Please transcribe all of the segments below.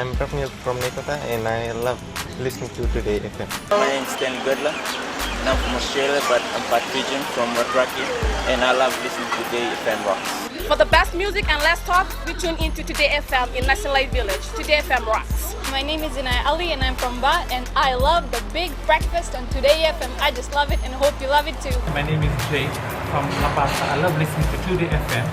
I'm from Nekota and I love listening to Today FM. My name is Ken Godla and I'm from Australia, but I'm part Fijian from Watraki, and I love listening to Today FM Rocks. For the best music and less talk, we tune into Today FM in National Light Village. Today FM rocks. My name is Inai Ali and I'm from Ba, and I love the big breakfast on Today FM. I just love it and hope you love it too. My name is Jay from La Paz. I love listening to Today FM.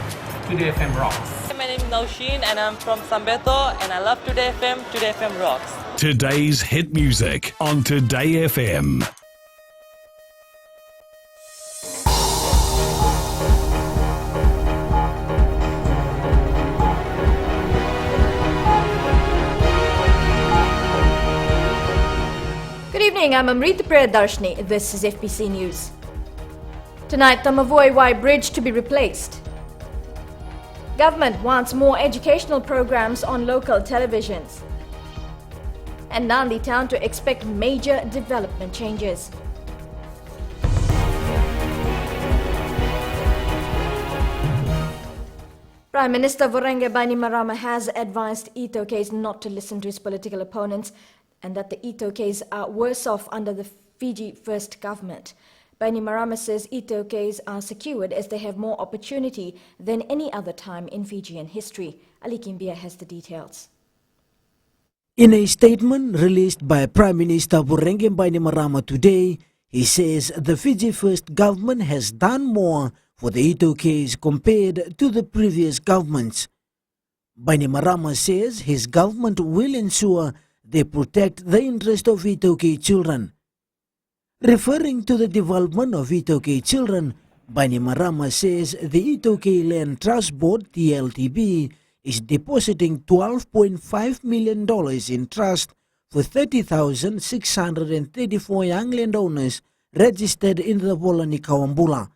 Today FM rocks. My name is Naushin and I'm from Sambeto, and I love Today FM. Today FM rocks. Today's hit music on Today FM. Good evening, I'm Amrita Priyadarshini. This is FBC News. Tonight, Tamagoyaki Bridge to be replaced. Government wants more educational programs on local televisions. And Nandi town to expect major development changes. Prime Minister Voreqe Bainimarama has advised Itokes not to listen to his political opponents and that the Itokes are worse off under the Fiji First government. Bainimarama says Itokes are secured as they have more opportunity than any other time in Fijian history. Ali Kimbia has the details. In a statement released by Prime Minister Voreqe Bainimarama today, he says the Fiji First government has done more for the Itokes compared to the previous governments. Bainimarama says his government will ensure they protect the interest of Itoke children. Referring to the development of Itoke children, Bainimarama says the Itoke Land Trust Board, TLTB, is depositing $12.5 million in trust for 30,634 young landowners registered in the Volani Kawambula.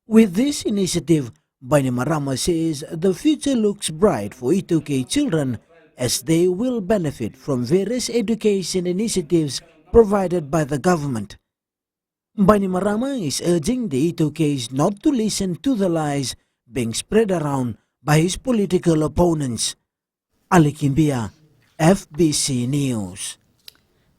With this initiative, Bainimarama says the future looks bright for Itoke children as they will benefit from various education initiatives provided by the government. Bainimarama is urging the Itokes not to listen to the lies being spread around by his political opponents. Ali Kimbia, FBC News.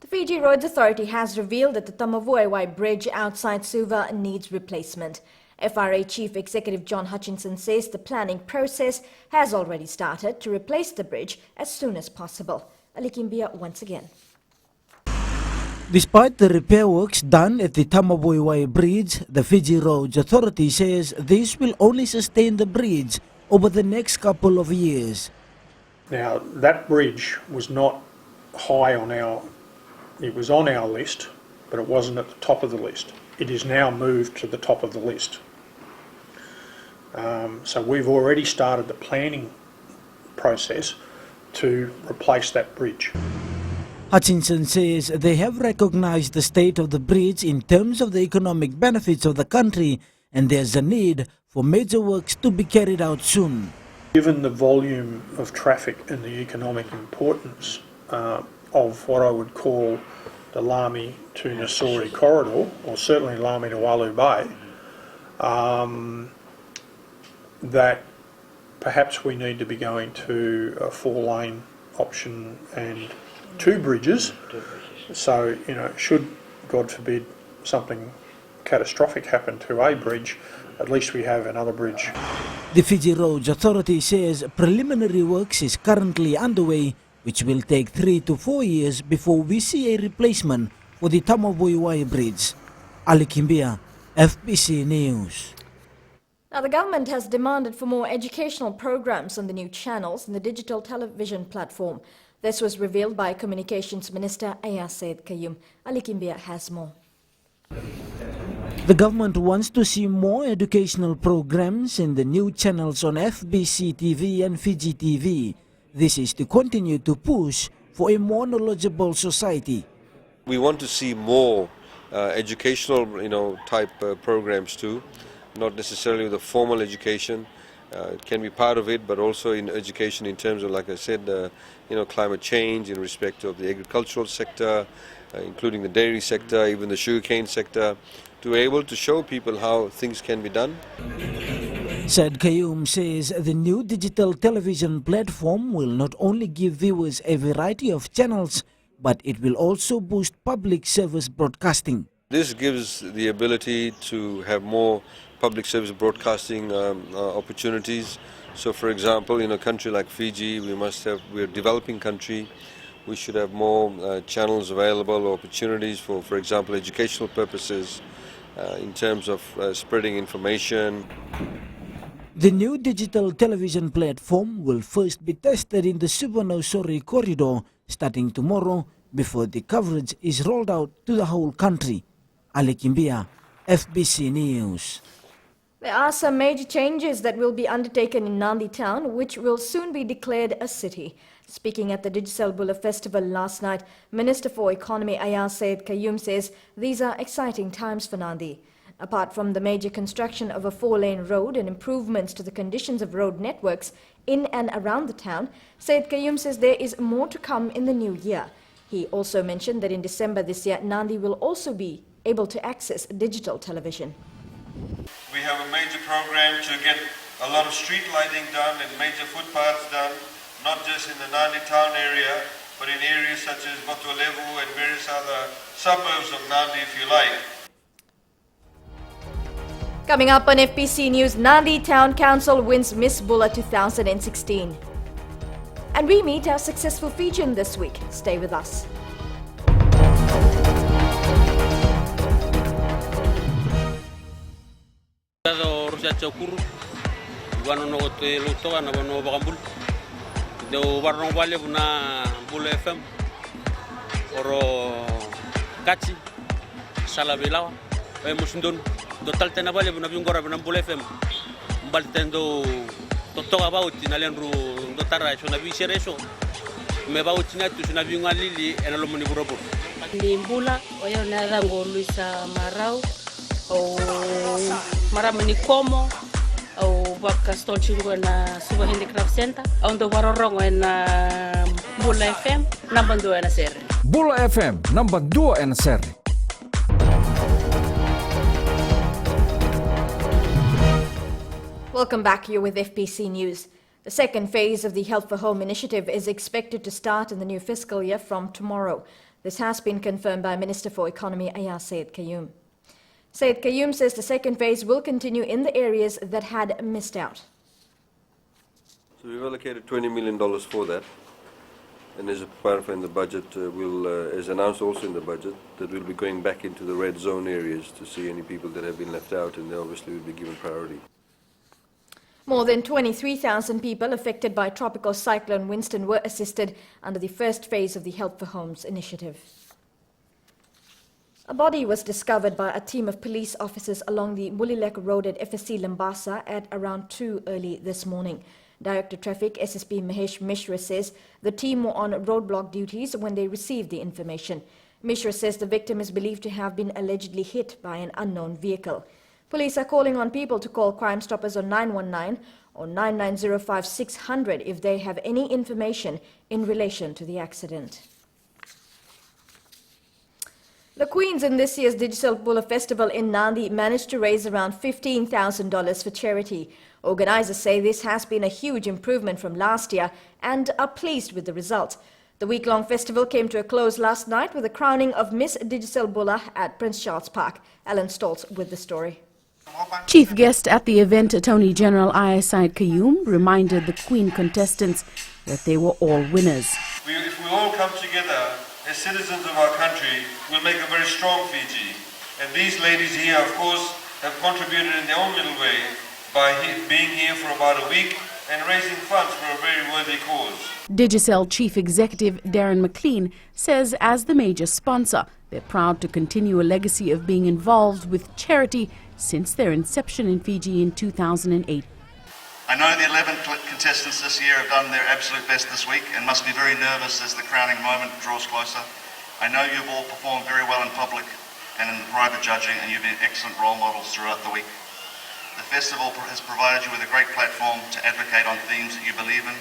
The Fiji Roads Authority has revealed that the Tamagoyaki Bridge outside Suva needs replacement. FRA Chief Executive John Hutchinson says the planning process has already started to replace the bridge as soon as possible. Ali Kimbia once again. Despite the repair works done at the Tamagoyaki Bridge, the Fiji Roads Authority says this will only sustain the bridge over the next couple of years. Now, that bridge was not high on it was on our list, but it wasn't at the top of the list. It is now moved to the top of the list. So we've already started the planning process to replace that bridge. Hutchinson says they have recognized the state of the bridge in terms of the economic benefits of the country, and there's a need for major works to be carried out soon. Given the volume of traffic and the economic importance of what I would call the Lami to Nasori corridor, or certainly Lami to Walu Bay, that perhaps we need to be going to a 4-lane option and 2 bridges. So, should, God forbid, something catastrophic happen to a bridge, at least we have another bridge. The Fiji Roads Authority says preliminary works is currently underway, which will take 3 to 4 years before we see a replacement for the Tamagoyaki Bridge. Ali Kimbia, FBC News. Now, the government has demanded for more educational programs on the new channels in the digital television platform. This was revealed by Communications Minister Ayased Kayum. Ali Kimbia has more. The government wants to see more educational programs in the new channels on Fbctv and Fijitv. This is to continue to push for a more knowledgeable society. We want to see more educational, type programs too, not necessarily with the formal education. It can be part of it, but also in education in terms of, like I said, climate change in respect of the agricultural sector, including the dairy sector, even the sugarcane sector, to be able to show people how things can be done. Said Kayum says the new digital television platform will not only give viewers a variety of channels, but it will also boost public service broadcasting. This gives the ability to have more public service broadcasting opportunities. So, for example, in a country like Fiji, we're a developing country. We should have more channels available, opportunities for example, educational purposes, in terms of spreading information. The new digital television platform will first be tested in the Suvarnasori corridor starting tomorrow before the coverage is rolled out to the whole country. Ali Kimbia, FBC News. There are some major changes that will be undertaken in Nandi town, which will soon be declared a city. Speaking at the Digicel Bulla Festival last night, Minister for Economy Ayaz Syed Kayum says these are exciting times for Nandi. Apart from the major construction of a 4-lane road and improvements to the conditions of road networks in and around the town, Syed Kayum says there is more to come in the new year. He also mentioned that in December this year, Nandi will also be able to access digital television. We have a major program to get a lot of street lighting done and major footpaths done, not just in the Nandi town area, but in areas such as Botolevu and various other suburbs of Nandi, if you like. Coming up on FBC News, Nandi Town Council wins Miss Bulla 2016. And we meet our successful Fijian this week. Stay with us. Total tena bale buna bingora buna Bulla FM mbaltendo totoga bauti na lenru ndotara so na bishere so me bauti na tu na bingwa lili ena lo muni burobo ndi Bulla oyo na rango Luisa Marau o maramani komo o bakaston chingo na Suba Handicraft Center ondo warorongo na Bulla FM namba 2 na serre Bulla FM namba 2 na serre. Welcome back. You're with FBC News. The second phase of the Health for Home initiative is expected to start in the new fiscal year from tomorrow. This has been confirmed by Minister for Economy Ayaz Syed Kayum. Syed Kayum says the second phase will continue in the areas that had missed out. So we've allocated $20 million for that. And as a part in the budget, as announced also in the budget, that we'll be going back into the red zone areas to see any people that have been left out, and they obviously will be given priority. More than 23,000 people affected by Tropical Cyclone Winston were assisted under the first phase of the Help for Homes initiative. A body was discovered by a team of police officers along the Mulilek Road at FSC Lambasa at around 2 early this morning. Director Traffic SSP Mahesh Mishra says the team were on roadblock duties when they received the information. Mishra says the victim is believed to have been allegedly hit by an unknown vehicle. Police are calling on people to call Crime Stoppers on 919 or 9905 600 if they have any information in relation to the accident. The Queens in this year's Digicel Bulla Festival in Nandi managed to raise around $15,000 for charity. Organisers say this has been a huge improvement from last year and are pleased with the result. The week-long festival came to a close last night with the crowning of Miss Digicel Bulla at Prince Charles Park. Alan Stoltz with the story. Chief guest at the event, Attorney General Ayaz Syed Kayum, reminded the Queen contestants that they were all winners. If we all come together as citizens of our country, we'll make a very strong Fiji. And these ladies here, of course, have contributed in their own little way by being here for about a week and raising funds for a very worthy cause. Digicel Chief Executive Darren McLean says as the major sponsor, they're proud to continue a legacy of being involved with charity since their inception in Fiji in 2008. I know the 11 contestants this year have done their absolute best this week and must be very nervous as the crowning moment draws closer. I know you've all performed very well in public and in the private judging, and you've been excellent role models throughout the week. The festival has provided you with a great platform to advocate on themes that you believe in,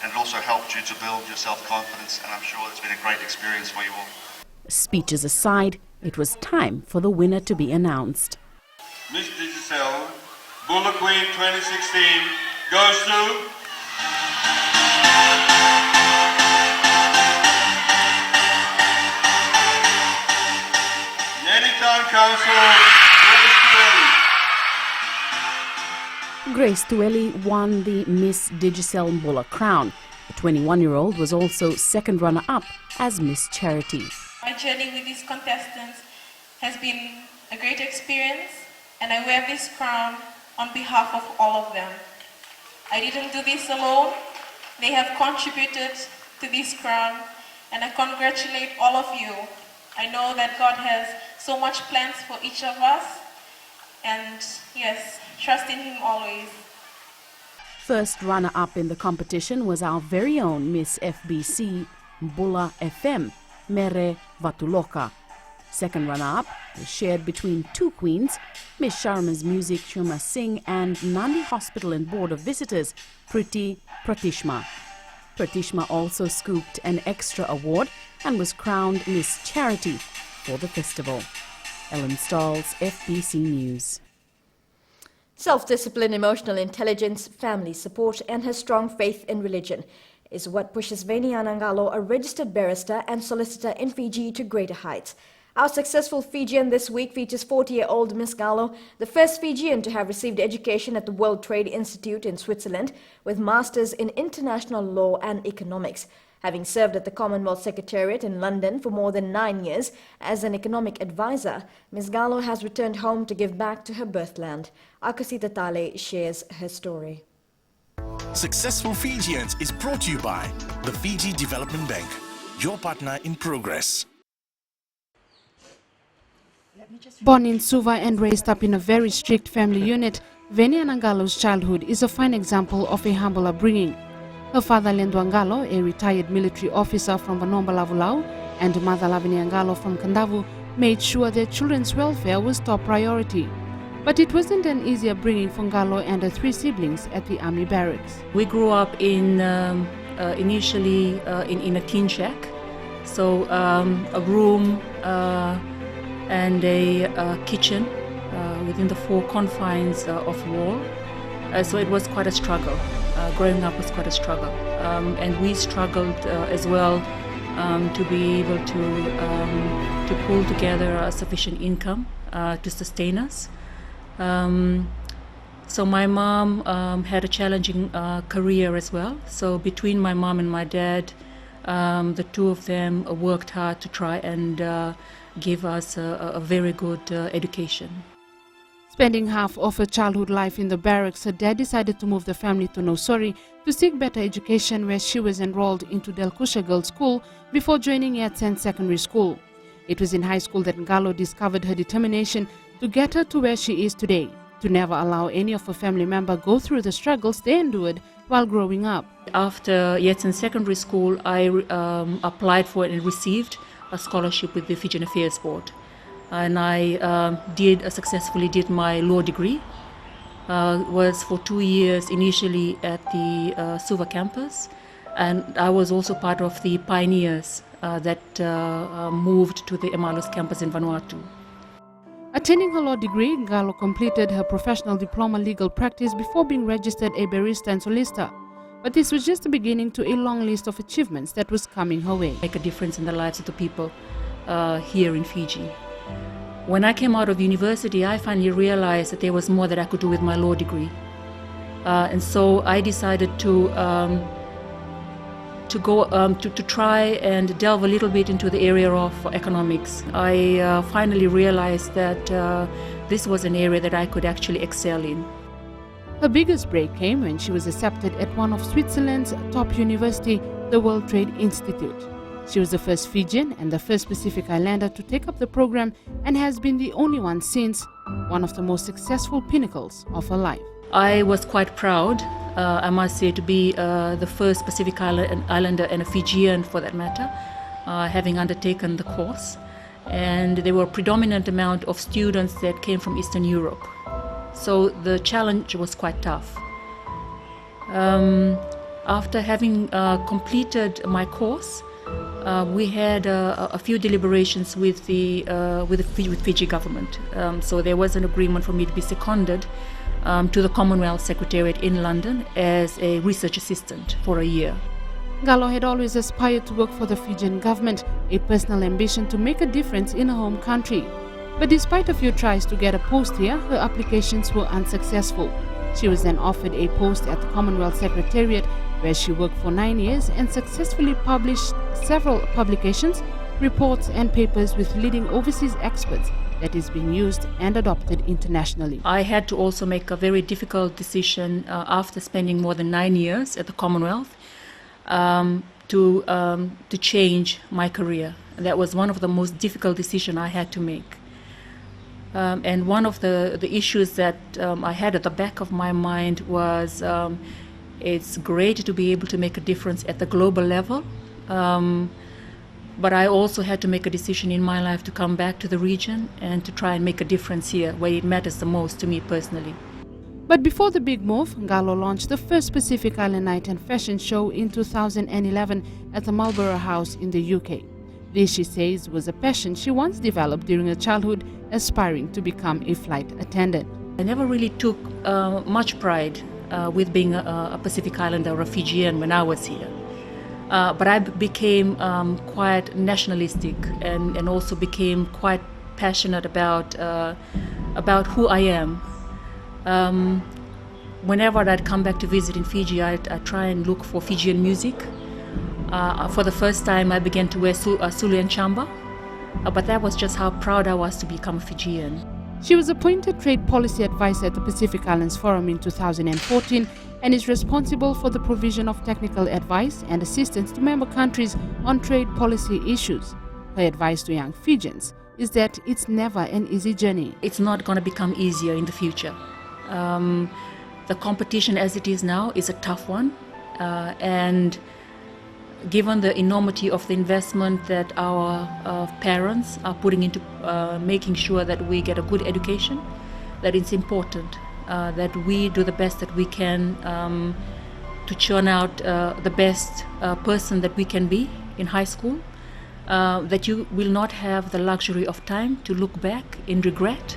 and it also helped you to build your self-confidence, and I'm sure it's been a great experience for you all. Speeches aside, it was time for the winner to be announced. Miss Digicel Bulla Queen 2016 goes to Town Council, Grace Tueli won the Miss Digicel Mbola crown. The 21-year-old was also second runner-up as Miss Charity. My journey with these contestants has been a great experience, and I wear this crown on behalf of all of them. I didn't do this alone. They have contributed to this crown, and I congratulate all of you. I know that God has so much plans for each of us, and yes, trust in Him always. First runner-up in the competition was our very own Miss FBC Mbola FM, Mere Vatuloka. Second runner-up was shared between two queens, Miss Sharma's Music Shuma Singh and Nandi Hospital and Board of Visitors, Priti Pratishma. Pratishma also scooped an extra award and was crowned Miss Charity for the festival. Ellen Stalls, FBC News. Self-discipline, emotional intelligence, family support and her strong faith in religion is what pushes Veni Anangalo, a registered barrister and solicitor in Fiji, to greater heights. Our successful Fijian this week features 40-year-old Miss Gallo, the first Fijian to have received education at the World Trade Institute in Switzerland, with masters in international law and economics. Having served at the Commonwealth Secretariat in London for more than 9 years as an economic advisor, Ms. Gallo has returned home to give back to her birthland. Akasita Tale shares her story. Successful Fijians is brought to you by the Fiji Development Bank, your partner in progress. Born in Suva and raised up in a very strict family unit, Veni Anangalo's childhood is a fine example of a humble upbringing. Her father Lendo Angalo, a retired military officer from Vanomba Lavulau, and mother Lavini Angalo from Kandavu made sure their children's welfare was top priority. But it wasn't an easy upbringing for Ngalo and her three siblings at the army barracks. We grew up in initially in a tin shack, so a room and a kitchen within the four confines of wall. So it was quite a struggle. Growing up was quite a struggle, and we struggled as well to be able to pull together a sufficient income to sustain us. So my mom had a challenging career as well. So between my mom and my dad, the two of them worked hard to try and give us a very good education. Spending half of her childhood life in the barracks, her dad decided to move the family to Nosori to seek better education, where she was enrolled into Delkusha Girls' School before joining Yatsen Secondary School. It was in high school that Ngalo discovered her determination to get her to where she is today, to never allow any of her family member go through the struggles they endured while growing up. After Yatsen Secondary School, I applied for and received a scholarship with the Fijian Affairs Board. And I successfully did my law degree. Was for 2 years initially at the Suva campus, and I was also part of the pioneers that moved to the Emalos campus in Vanuatu. Attending her law degree, Ngalo completed her professional diploma legal practice before being registered a barrister and solicitor. But this was just the beginning to a long list of achievements that was coming her way. Make a difference in the lives of the people here in Fiji. When I came out of university, I finally realized that there was more that I could do with my law degree. And so I decided to try and delve a little bit into the area of economics. I finally realized that this was an area that I could actually excel in. Her biggest break came when she was accepted at one of Switzerland's top university, the World Trade Institute. She was the first Fijian and the first Pacific Islander to take up the program, and has been the only one since, one of the most successful pinnacles of her life. I was quite proud, I must say, to be the first Pacific Islander and a Fijian for that matter, having undertaken the course. And there were a predominant amount of students that came from Eastern Europe. So the challenge was quite tough. After having completed my course, we had a few deliberations with the Fiji government. So there was an agreement for me to be seconded to the Commonwealth Secretariat in London as a research assistant for a year. Ngallo had always aspired to work for the Fijian government, a personal ambition to make a difference in her home country. But despite a few tries to get a post here, her applications were unsuccessful. She was then offered a post at the Commonwealth Secretariat, where she worked for 9 years and successfully published several publications, reports and papers with leading overseas experts that is being used and adopted internationally. I had to also make a very difficult decision after spending more than 9 years at the Commonwealth to change my career. That was one of the most difficult decisions I had to make. And one of the issues that I had at the back of my mind was it's great to be able to make a difference at the global level, but I also had to make a decision in my life to come back to the region and to try and make a difference here where it matters the most to me personally. But before the big move, Ngallo launched the first Pacific Island Night and Fashion Show in 2011 at the Marlborough House in the UK. This, she says, was a passion she once developed during her childhood, aspiring to become a flight attendant. I never really took much pride with being a Pacific Islander or a Fijian when I was here. But I became quite nationalistic and also became quite passionate about who I am. Whenever I'd come back to visit in Fiji, I'd try and look for Fijian music. For the first time, I began to wear Sulu and Chamba, but that was just how proud I was to become a Fijian. She was appointed Trade Policy Advisor at the Pacific Islands Forum in 2014 and is responsible for the provision of technical advice and assistance to member countries on trade policy issues. Her advice to young Fijians is that it's never an easy journey. It's not going to become easier in the future. The competition as it is now is a tough one, and given the enormity of the investment that our parents are putting into making sure that we get a good education, that it's important that we do the best that we can to churn out the best person that we can be in high school, that you will not have the luxury of time to look back in regret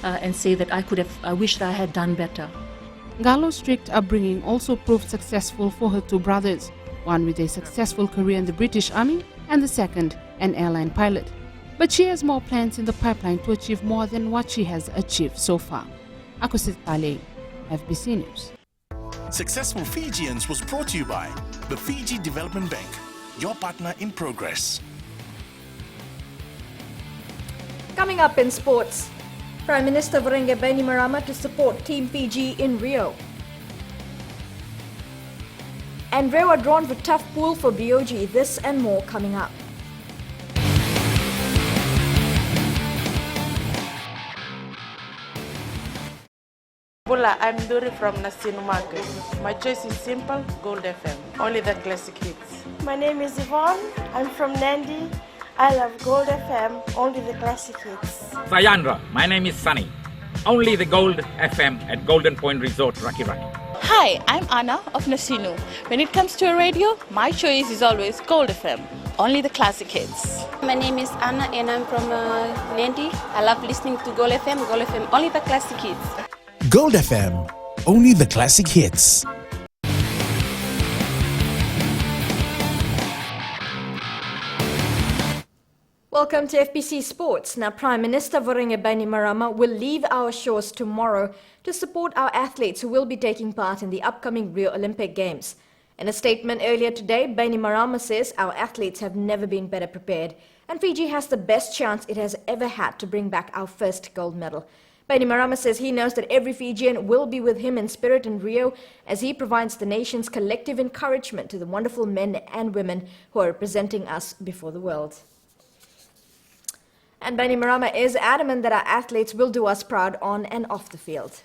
and say that I wish that I had done better. Ngallo's strict upbringing also proved successful for her two brothers, one with a successful career in the British Army and the second an airline pilot. But she has more plans in the pipeline to achieve more than what she has achieved so far. Ako si Tale, FBC News. Successful Fijians was brought to you by the Fiji Development Bank, your partner in progress. Coming up in sports, Prime Minister Vorenga Bainimarama to support Team Fiji in Rio. And Rewa drawn for tough pool for BOG. This and more coming up. Bula, I'm Dori from Nasinu Market. My choice is simple, Gold FM. Only the classic hits. My name is Yvonne. I'm from Nandi. I love Gold FM, only the classic hits. Sayandra, my name is Sunny. Only the Gold FM at Golden Point Resort, Raki Raki. Hi, I'm Anna of Nasinu. When it comes to a radio, my choice is always Gold FM, only the classic hits. My name is Anna and I'm from Nandi. I love listening to Gold FM, only the classic hits. Gold FM, only the classic hits. Welcome to FBC Sports. Now, Prime Minister Vorenga Bainimarama will leave our shores tomorrow to support our athletes who will be taking part in the upcoming Rio Olympic Games. In a statement earlier today, Bainimarama says our athletes have never been better prepared and Fiji has the best chance it has ever had to bring back our first gold medal. Bainimarama says he knows that every Fijian will be with him in spirit in Rio as he provides the nation's collective encouragement to the wonderful men and women who are representing us before the world. And Bainimarama is adamant that our athletes will do us proud on and off the field.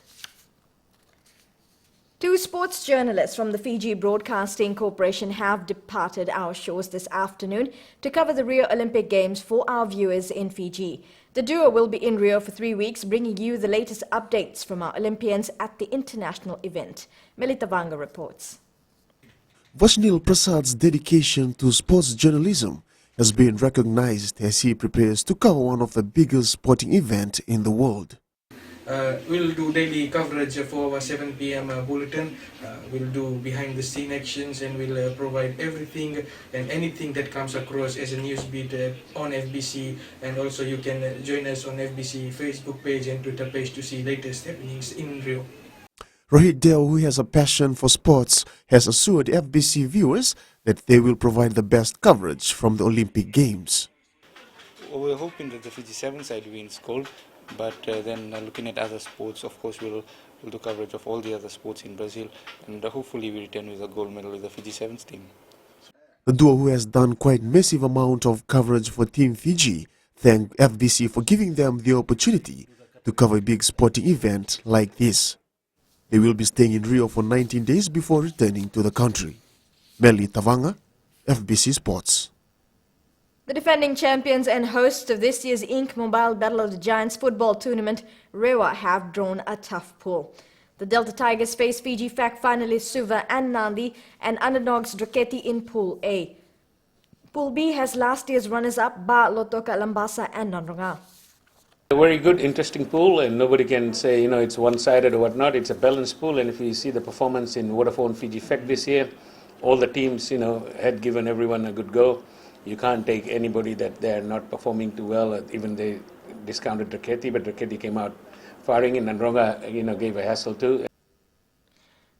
Two sports journalists from the Fiji Broadcasting Corporation have departed our shores this afternoon to cover the Rio Olympic Games for our viewers in Fiji. The duo will be in Rio for 3 weeks, bringing you the latest updates from our Olympians at the international event. Melita Vanga reports. Vashnil Prasad's dedication to sports journalism has been recognized as he prepares to cover one of the biggest sporting events in the world. We'll do daily coverage for our 7 p.m. Bulletin. We'll do behind the scene actions, and we'll provide everything and anything that comes across as a news beat on FBC. And also you can join us on FBC Facebook page and Twitter page to see latest happenings in Rio. Rohit Deo, who has a passion for sports, has assured FBC viewers that they will provide the best coverage from the Olympic Games. Well, we're hoping that the Fiji 7 side wins gold, but then looking at other sports, of course, we'll do coverage of all the other sports in Brazil, and hopefully we return with a gold medal with the Fiji 7's team. The duo, who has done quite massive amount of coverage for Team Fiji, thanked FBC for giving them the opportunity to cover a big sporting event like this. They will be staying in Rio for 19 days before returning to the country. Meli Tavanga, FBC Sports. The defending champions and hosts of this year's Inc. Mobile Battle of the Giants football tournament, Rewa, have drawn a tough pool. The Delta Tigers face Fiji FAC finalists Suva and Nandi and underdogs Draketi in Pool A. Pool B has last year's runners-up Ba, Lotoka, Lambasa and Nandronga. A very good, interesting pool, and nobody can say, it's one-sided or whatnot. It's a balanced pool, and if you see the performance in Vodafone Fiji FAC this year, all the teams, had given everyone a good go. You can't take anybody that they're not performing too well. Even they discounted Draketi, but Draketi came out firing, and Nandronga, gave a hassle too.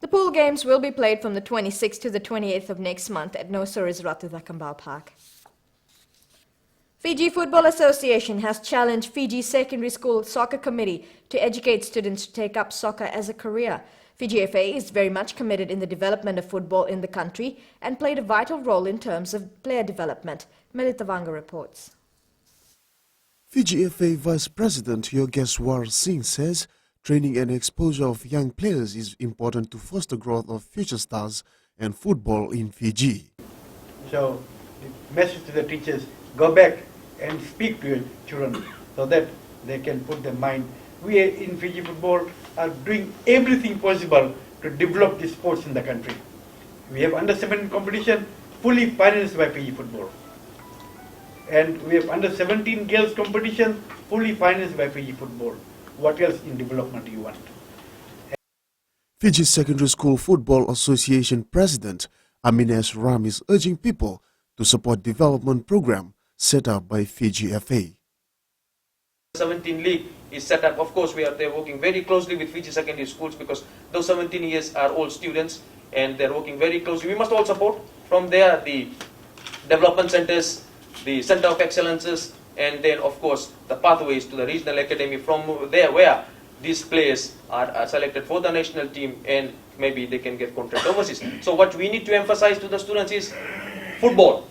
The pool games will be played from the 26th to the 28th of next month at Nosaris Ratudha Kambao Park. Fiji Football Association has challenged Fiji Secondary School Soccer Committee to educate students to take up soccer as a career. Fiji FA is very much committed in the development of football in the country and played a vital role in terms of player development. Melitavanga reports. Fiji FA Vice President Yogeshwar Singh says training and exposure of young players is important to foster growth of future stars and football in Fiji. So, the message to the teachers, go back and speak to your children so that they can put their mind. We in Fiji football are doing everything possible to develop the sports in the country. We have under-17 competition fully financed by Fiji football. And we have under-17 girls competition fully financed by Fiji football. What else in development do you want? Fiji Secondary School Football Association President Amines Ram is urging people to support development program set up by Fiji FA. 17 league is set up. Of course, they're working very closely with Fiji secondary schools because those 17 years are all students and they're working very closely. We must all support from there the development centers, the center of excellences, and then of course the pathways to the regional academy from there where these players are selected for the national team and maybe they can get contract overseas. So what we need to emphasize to the students is football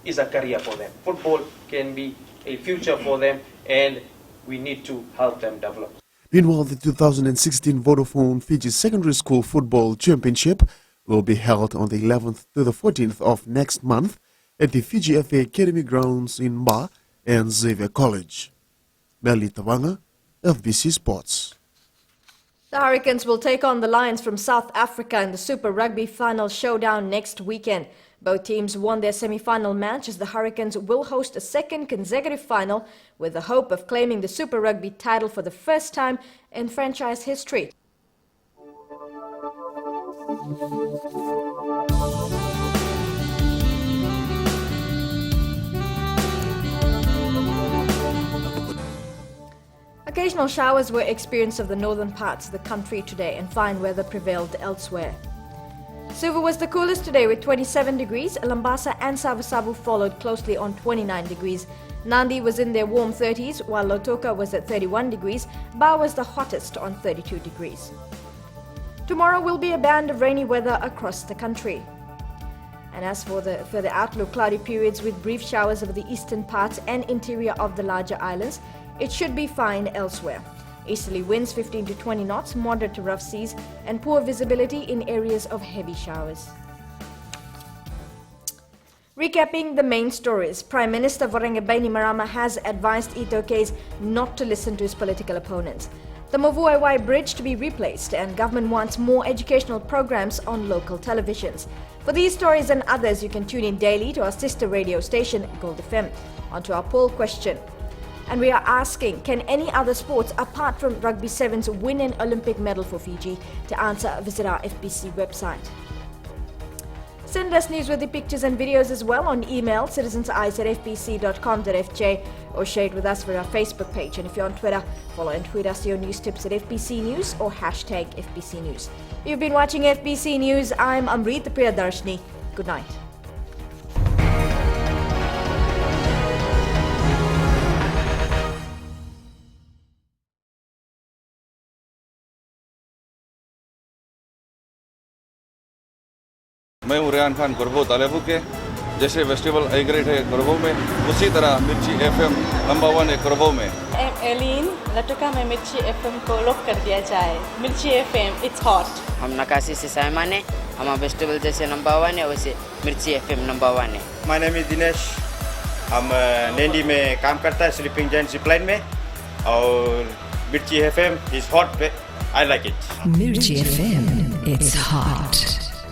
is a career for them. Football can be a future for them and we need to help them develop. Meanwhile, the 2016 Vodafone Fiji Secondary School Football Championship will be held on the 11th to the 14th of next month at the Fiji FA Academy grounds in Ba and Xavier College. Meli Tawanga, FBC Sports. The Hurricanes will take on the Lions from South Africa in the Super Rugby Final Showdown next weekend. Both teams won their semi-final match as the Hurricanes will host a second consecutive final with the hope of claiming the Super Rugby title for the first time in franchise history. Occasional showers were experienced of the northern parts of the country today and fine weather prevailed elsewhere. Suva was the coolest today with 27 degrees. Lambasa and Savasavu followed closely on 29 degrees. Nandi was in their warm 30s while Lotoka was at 31 degrees. Ba was the hottest on 32 degrees. Tomorrow will be a band of rainy weather across the country. And as for the further outlook, cloudy periods with brief showers over the eastern parts and interior of the larger islands. It should be fine elsewhere. Easterly winds 15 to 20 knots, moderate to rough seas, and poor visibility in areas of heavy showers. Recapping the main stories, Prime Minister Voreqe Bainimarama has advised Itoke's not to listen to his political opponents. The Tamagoyaki Bridge to be replaced, and government wants more educational programs on local televisions. For these stories and others, you can tune in daily to our sister radio station, Gold FM. On to our poll question. And we are asking, can any other sports apart from Rugby 7s win an Olympic medal for Fiji? To answer, visit our FBC website. Send us newsworthy pictures and videos as well on email citizenseyes@fbc.com.fj or share it with us via our Facebook page. And if you're on Twitter, follow and tweet us your news tips at FBC News or hashtag FBC News. You've been watching FBC News. I'm Amrita Priyadarshini. Good night. मैं हूँ रेहान खान गुरबो तालेबू के। जैसे festival I great है गुरबो में, उसी तरह मिर्ची FM number 1 है गुरबो में। एलिन लटका में मिर्ची FM को लॉक कर दिया जाए। मिर्ची FM इट्स हॉट। हम नकाशी से साइमान है, हमारा फेस्टिवल जैसे नंबर 1 है वैसे मिर्ची FM नंबर 1 है। माय नेम इज दिनेश, हम नैंडी में काम करता है स्लीपिंग जायंट जिपलाइन में, और मिर्ची FM is hot, I like it. मिर्ची FM इट्स हॉट।